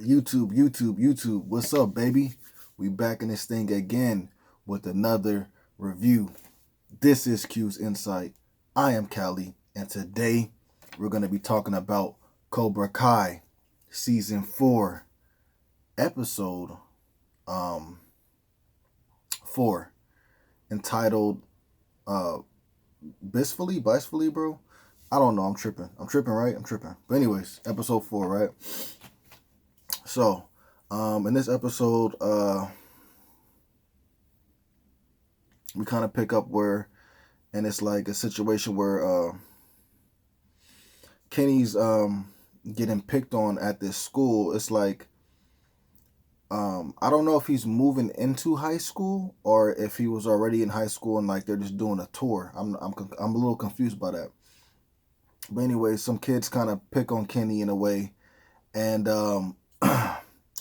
YouTube. What's up, baby? We back in this thing again with another review. This is Q's Insight. I am Callie, and today we're going to be talking about Cobra Kai Season 4, Episode 4, entitled Bicefully, bro? I don't know, I'm tripping, right? I'm tripping. But anyways, Episode 4, right? So, in this episode, we kind of pick up where, and it's like a situation where Kenny's getting picked on at this school. It's like, I don't know if he's moving into high school or if he was already in high school and like they're just doing a tour. I'm a little confused by that. But anyway, some kids kind of pick on Kenny in a way, and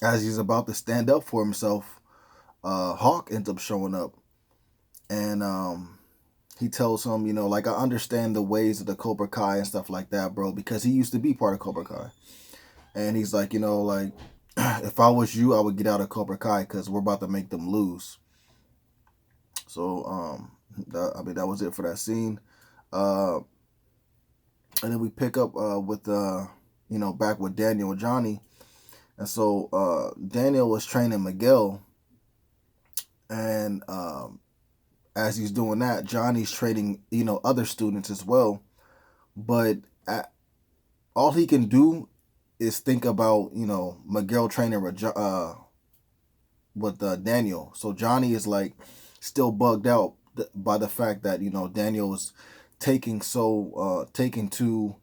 as he's about to stand up for himself, Hawk ends up showing up, and he tells him, like, I understand the ways of the Cobra Kai and stuff like that, bro, because he used to be part of Cobra Kai, and he's like, like, if I was you, I would get out of Cobra Kai because we're about to make them lose. So, that was it for that scene. And then we pick up with back with Daniel and Johnny. And so Daniel was training Miguel, and as he's doing that, Johnny's training, other students as well. But all he can do is think about, Miguel training with Daniel. So Johnny is like still bugged out by the fact that, Daniel is taking to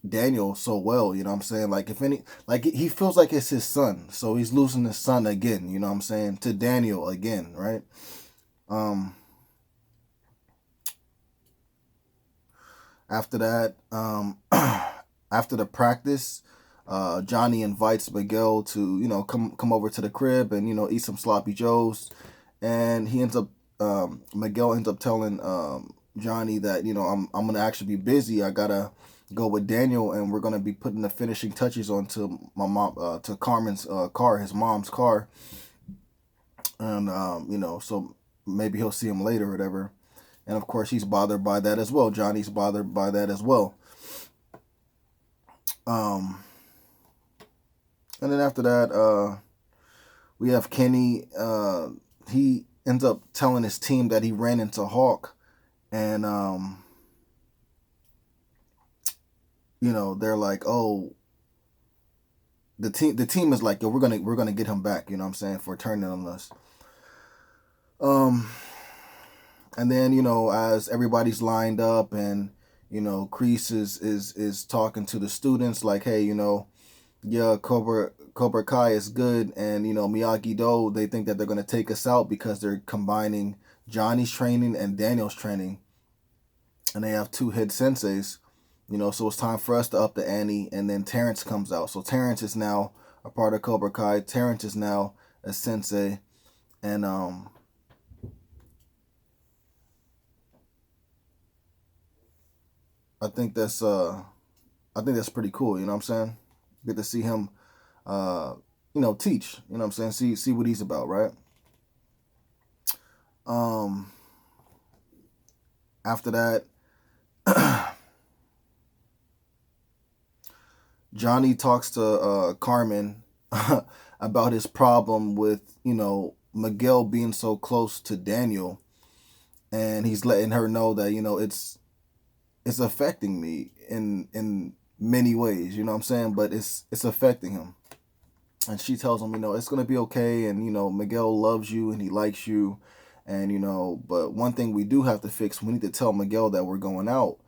Daniel so well, you know what I'm saying? Like, he feels like it's his son, so he's losing his son again, you know what I'm saying, to Daniel again, right? After that, after the practice, Johnny invites Miguel to, come over to the crib and, eat some sloppy joes, and Miguel ends up telling Johnny that, I'm gonna actually be busy. I gotta go with Daniel, and we're gonna be putting the finishing touches onto my mom, to Carmen's car, his mom's car, and so maybe he'll see him later or whatever. And of course, he's bothered by that as well. Johnny's bothered by that as well. And then after that, we have Kenny. He ends up telling his team that he ran into Hawk, and they're like, oh, the team is like, yo, we're gonna get him back, you know what I'm saying, for turning on us. And then, as everybody's lined up and, Kreese is talking to the students like, hey, yeah, Cobra Kai is good, and, Miyagi-Do, they think that they're going to take us out because they're combining Johnny's training and Daniel's training, and they have two head senseis, so it's time for us to up the ante. And then Terrence comes out. So Terrence is now a part of Cobra Kai. Terrence is now a sensei, and I think that's pretty cool, you know what I'm saying? Get to see him teach, you know what I'm saying? See what he's about, right? After that, Johnny talks to Carmen about his problem with, Miguel being so close to Daniel, and he's letting her know that, it's affecting me in many ways, you know what I'm saying? But it's affecting him. And she tells him, it's going to be okay, and, Miguel loves you and he likes you, and, but one thing we do have to fix, we need to tell Miguel that we're going out.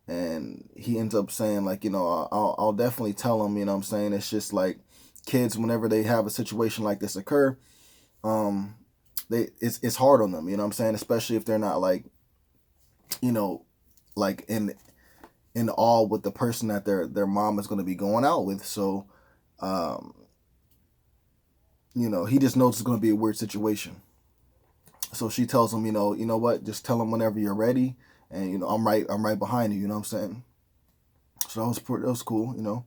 And he ends up saying, like, I'll definitely tell him, you know what I'm saying? It's just like kids, whenever they have a situation like this occur, it's hard on them, you know what I'm saying? Especially if they're not like, like in awe with the person that their mom is going to be going out with. So, he just knows it's going to be a weird situation. So she tells him, you know what, just tell him whenever you're ready, and I'm right behind you, you know what I'm saying? So that was cool,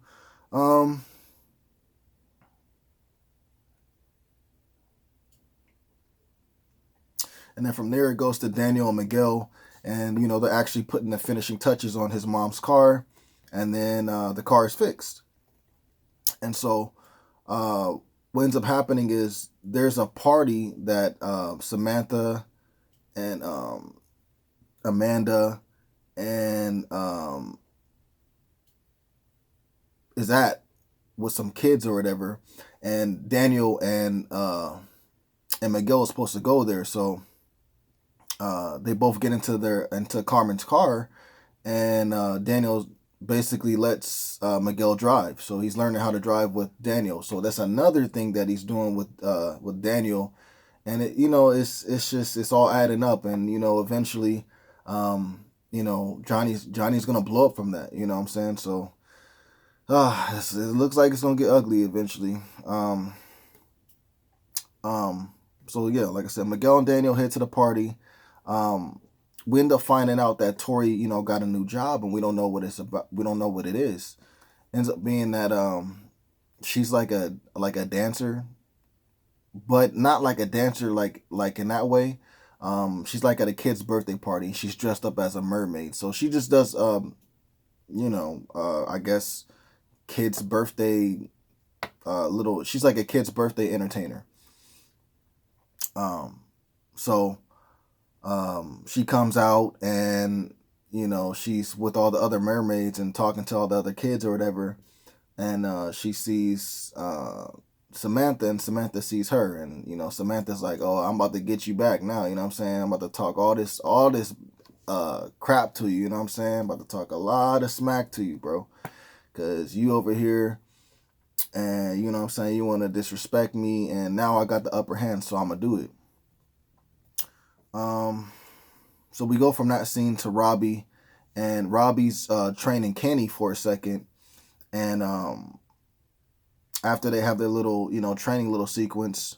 And then from there it goes to Daniel and Miguel, and they're actually putting the finishing touches on his mom's car, and then the car is fixed. And so what ends up happening is there's a party that Samantha and Amanda and is at with some kids or whatever, and Daniel and Miguel is supposed to go there. So they both get into Carmen's car, and Daniel basically lets Miguel drive. So he's learning how to drive with Daniel. So that's another thing that he's doing with Daniel, and it's all adding up, and eventually, Johnny's gonna blow up from that. You know what I'm saying? So it looks like it's gonna get ugly eventually. So yeah, like I said, Miguel and Daniel head to the party. We end up finding out that Tori, got a new job, and we don't know what it's about. We don't know what it is. Ends up being that she's like a dancer, but not like a dancer like in that way. She's like at a kid's birthday party. She's dressed up as a mermaid, so she just does I guess kids birthday little. She's like a kid's birthday entertainer. So she comes out, and she's with all the other mermaids and talking to all the other kids or whatever, and she sees Samantha, and Samantha sees her, and Samantha's like, oh, I'm about to get you back now, you know what I'm saying? I'm about to talk all this crap to you, you know what I'm saying? I'm about to talk a lot of smack to you, bro, because you over here, and you know what I'm saying, you want to disrespect me, and now I got the upper hand, so I'm gonna do it. So we go from that scene to Robbie, and Robbie's training Kenny for a second, and after they have their little training little sequence,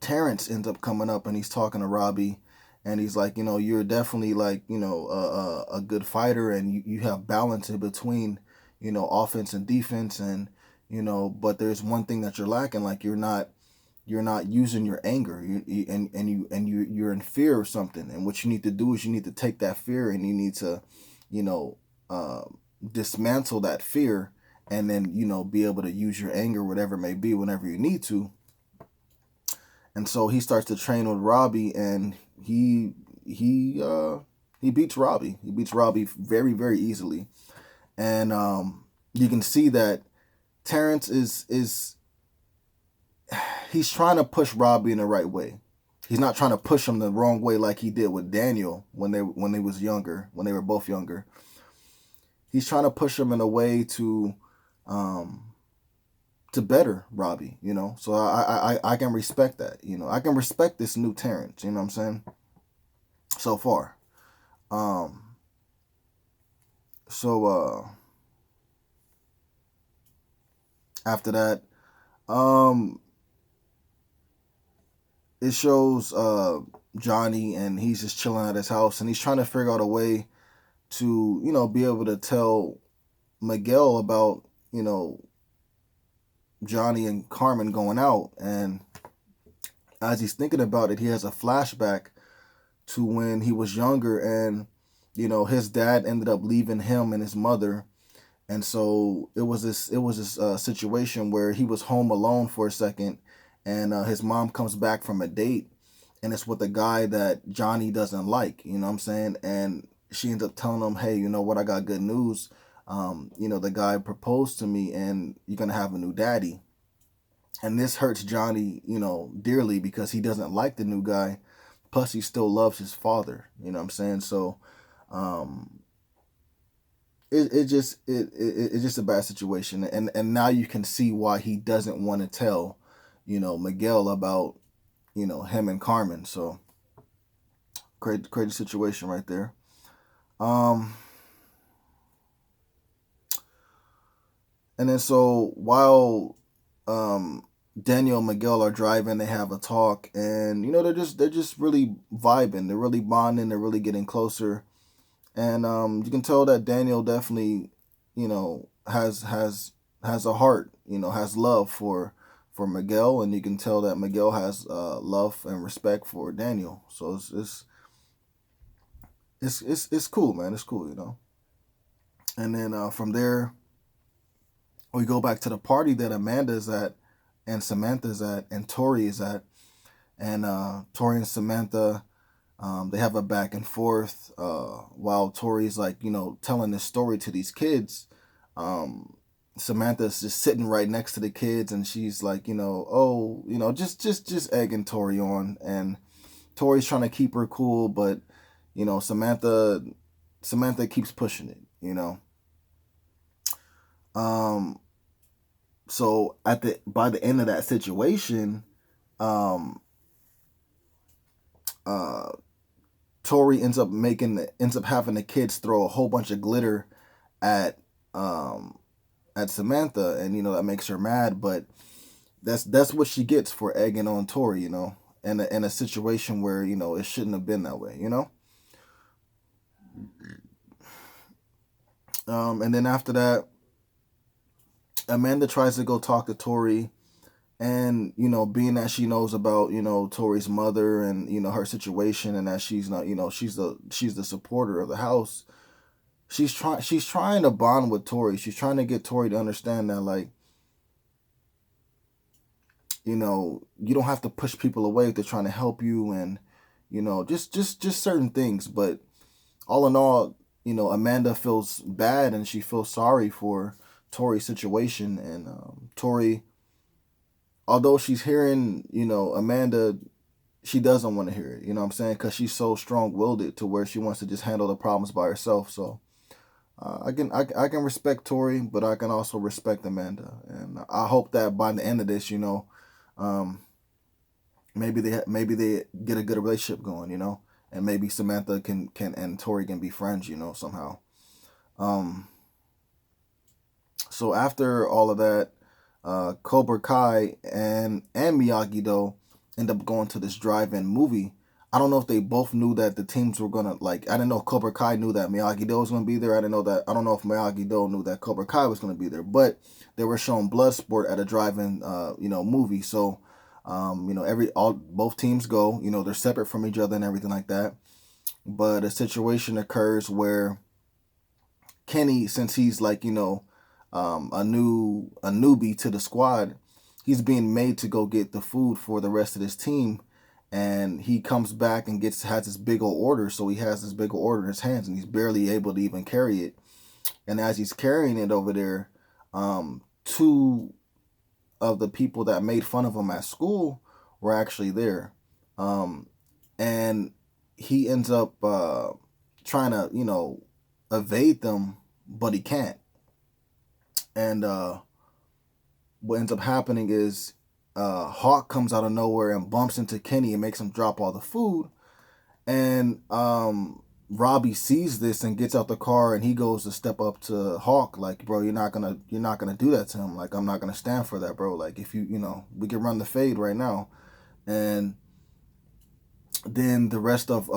Terrence ends up coming up, and he's talking to Robbie, and he's like, you're definitely like a good fighter, and you have balance in between offense and defense, and but there's one thing that you're lacking, like you're not using your anger, you're in fear of something, and what you need to do is you need to take that fear, and you need to dismantle that fear, and then be able to use your anger, whatever it may be, whenever you need to. And so he starts to train with Robbie, and he beats Robbie. He beats Robbie very, very easily, and you can see that Terrence is he's trying to push Robbie in the right way. He's not trying to push him the wrong way like he did with Daniel when they were both younger. He's trying to push him in a way to better Robbie, So I can respect that, I can respect this new Terrence, you know what I'm saying? So far. After that, it shows Johnny, and he's just chilling at his house, and he's trying to figure out a way to, be able to tell Miguel about, Johnny and Carmen going out. And as he's thinking about it, he has a flashback to when he was younger, and his dad ended up leaving him and his mother, and so it was this situation where he was home alone for a second, and his mom comes back from a date, and it's with a guy that Johnny doesn't like, you know what I'm saying? And she ends up telling him, hey, you know what, I got good news. The guy proposed to me, and you're going to have a new daddy. And this hurts Johnny, dearly, because he doesn't like the new guy. Plus, he still loves his father, you know what I'm saying? So, it's just a bad situation. And now you can see why he doesn't want to tell, Miguel about, him and Carmen. So, crazy situation right there. And then so while Daniel and Miguel are driving, they have a talk, and they're just really vibing. They're really bonding. They're really getting closer, and you can tell that Daniel definitely has a heart. Has love for for Miguel, and you can tell that Miguel has love and respect for Daniel. So it's cool, man. It's cool, you know. And then from there, we go back to the party that Amanda's at, and Samantha's at, and Tori is at, and Tori and Samantha, they have a back and forth while Tori's like, you know, telling this story to these kids. Samantha's just sitting right next to the kids, and she's like, you know, oh, you know, just egging Tori on, and Tori's trying to keep her cool, but you know, Samantha keeps pushing it, you know. Um, so by the end of that situation, um, uh, Tori ends up having the kids throw a whole bunch of glitter at um at Samantha, and you know that makes her mad, but that's what she gets for egging on Tori, you know, in a situation where you know it shouldn't have been that way, you know. And then after that, Amanda tries to go talk to Tori, and you know, being that she knows about you know Tori's mother and you know her situation, and that she's not you know she's the supporter of the house. She's trying to bond with Tori. She's trying to get Tori to understand that like you know you don't have to push people away if they're trying to help you, and you know just certain things. But all in all, you know, Amanda feels bad and she feels sorry for Tori's situation, and Tori, although she's hearing you know Amanda, she doesn't want to hear it. You know what I'm saying? Because she's so strong willed to where she wants to just handle the problems by herself. So I can respect Tori, but I can also respect Amanda, and I hope that by the end of this, you know, um, maybe they get a good relationship going, you know, and maybe Samantha can and Tori can be friends, you know, somehow. Um, so after all of that, Cobra Kai and Miyagi Do end up going to this drive-in movie. I don't know if they both knew that the teams were gonna like. I didn't know if Cobra Kai knew that Miyagi Do was gonna be there. I didn't know that. I don't know if Miyagi Do knew that Cobra Kai was gonna be there. But they were showing Bloodsport at a drive-in, you know, movie. So, you know, both teams go. You know, they're separate from each other and everything like that. But a situation occurs where Kenny, since he's like you know, a newbie to the squad, he's being made to go get the food for the rest of his team, and he comes back and has this big old order. So he has this big old order in his hands, and he's barely able to even carry it. And as he's carrying it over there, two of the people that made fun of him at school were actually there, um, and he ends up trying to you know evade them, but he can't. And what ends up happening is Hawk comes out of nowhere and bumps into Kenny and makes him drop all the food. And Robbie sees this and gets out the car, and he goes to step up to Hawk like, bro, you're not gonna do that to him. Like, I'm not gonna stand for that, bro. Like, if you know, we can run the fade right now. And then the rest of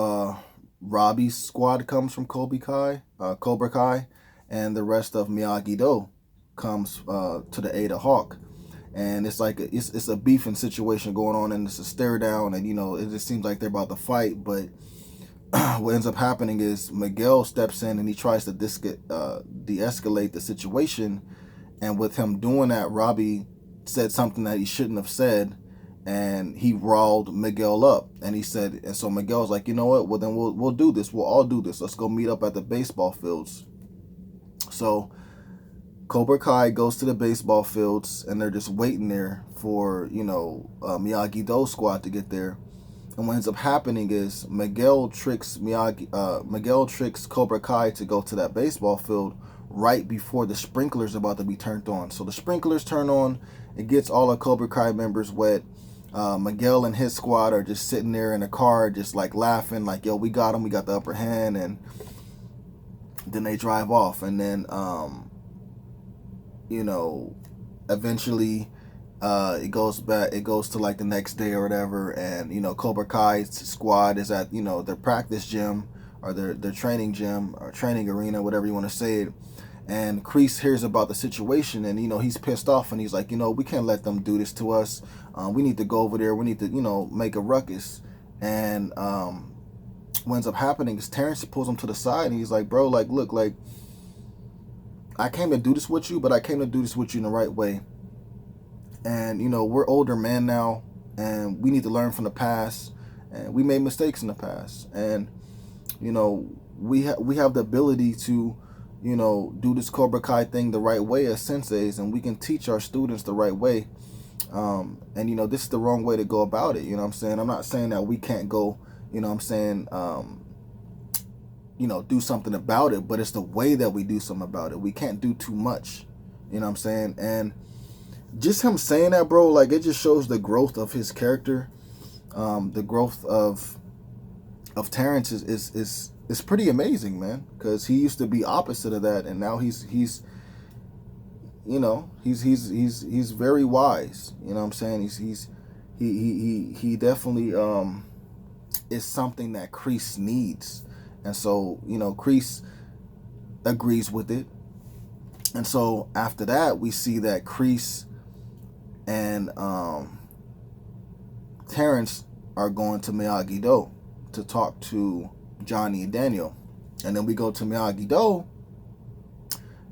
Robbie's squad comes from Cobra Kai, and the rest of Miyagi Do comes to the aid of Hawk. And it's like it's a beefing situation going on, and it's a stare down, and you know it just seems like they're about to fight. But what ends up happening is Miguel steps in and he tries to de-escalate the situation, and with him doing that, Robbie said something that he shouldn't have said, and he riled Miguel up. And he said, and so Miguel's like, you know what? Well, then we'll do this. We'll all do this. Let's go meet up at the baseball fields. So Cobra Kai goes to the baseball fields, and they're just waiting there for you know Miyagi Do squad to get there. And what ends up happening is Miguel tricks Cobra Kai to go to that baseball field right before the sprinklers are about to be turned on. So the sprinklers turn on, it gets all the Cobra Kai members wet. Miguel and his squad are just sitting there in a car, just like laughing, like, yo, we got him, we got the upper hand. And then they drive off, and then you know, eventually it goes to like the next day or whatever, and you know Cobra Kai's squad is at you know their practice gym or their training gym or training arena, whatever you want to say it. And Kreese hears about the situation, and he's pissed off, and he's like, we can't let them do this to us. We need to go over there. We need to make a ruckus. And what ends up happening is Terrence pulls him to the side, and he's like, bro, like, look, like, I came to do this with you, but I came to do this with you in the right way. And we're older men now, and we need to learn from the past, and we made mistakes in the past, and we have the ability to do this Cobra Kai thing the right way as senseis, and we can teach our students the right way. And this is the wrong way to go about it. You know what I'm saying? I'm not saying that we can't go, do something about it, but it's the way that we do something about it. We can't do too much. You know what I'm saying? And just him saying that, bro, like, it just shows the growth of his character. The growth of Terrence is pretty amazing, man, because he used to be opposite of that, and now he's very wise. You know what I'm saying? He definitely is something that Kreese needs. And so, Kreese agrees with it. And so after that, we see that Kreese and Terrence are going to Miyagi-Do to talk to Johnny and Daniel. And then we go to Miyagi-Do,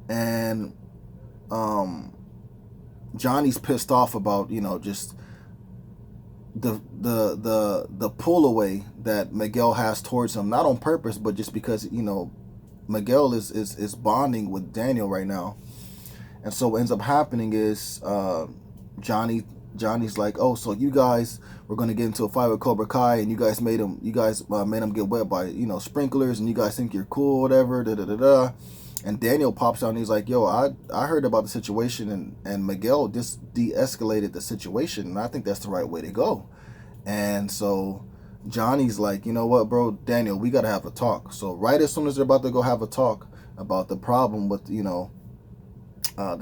and Johnny's pissed off about, just the pull away that Miguel has towards him, not on purpose, but just because Miguel is bonding with Daniel right now. And so what ends up happening is Johnny's like, oh, so you guys were gonna get into a fight with Cobra Kai, and you guys made him get wet by sprinklers, and you guys think you're cool, whatever, da da da da. And Daniel pops out and he's like, yo, I heard about the situation, and Miguel just de-escalated the situation, and I think that's the right way to go. And so Johnny's like, you know what, bro, Daniel, we gotta have a talk. So right as soon as they're about to go have a talk about the problem with the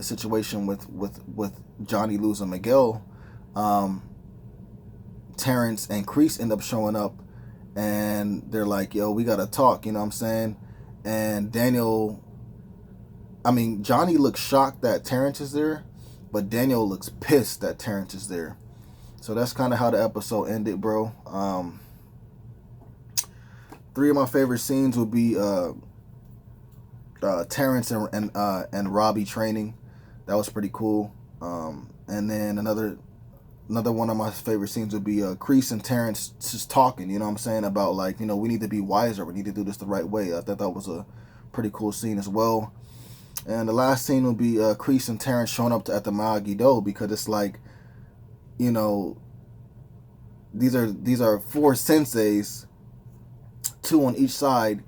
situation with Johnny losing Miguel, Terrence and Kreese end up showing up, and they're like, yo, we gotta talk, you know what I'm saying? And Johnny looks shocked that Terrence is there, but Daniel looks pissed that Terrence is there. So that's kind of how the episode ended, bro. 3 of my favorite scenes would be Terrence and Robbie training. That was pretty cool. And then another one of my favorite scenes would be Kreese and Terrence just talking, you know what I'm saying, about like, we need to be wiser, we need to do this the right way. I thought that was a pretty cool scene as well. And the last scene would be Kreese and Terrence showing up at the Miyagi-Do, because it's like, these are 4 senseis, 2 on each side,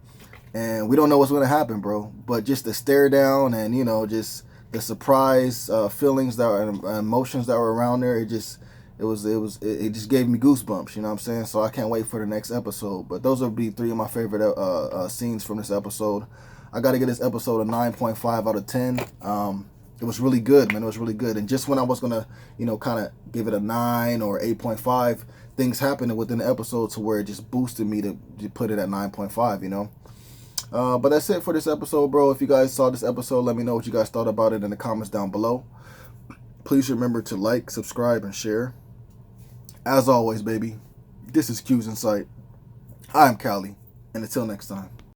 and we don't know what's going to happen, bro. But just the stare down and just the surprise feelings that were, emotions that were around there, it just gave me goosebumps, you know what I'm saying? So I can't wait for the next episode. But those would be 3 of my favorite scenes from this episode. I got to give this episode a 9.5 out of 10. It was really good, man. It was really good. And just when I was going to, kind of give it a 9 or 8.5, things happened within the episode to where it just boosted me to put it at 9.5, But that's it for this episode, bro. If you guys saw this episode, let me know what you guys thought about it in the comments down below. Please remember to like, subscribe, and share. As always, baby, this is Q's Insight. I am Callie, and until next time.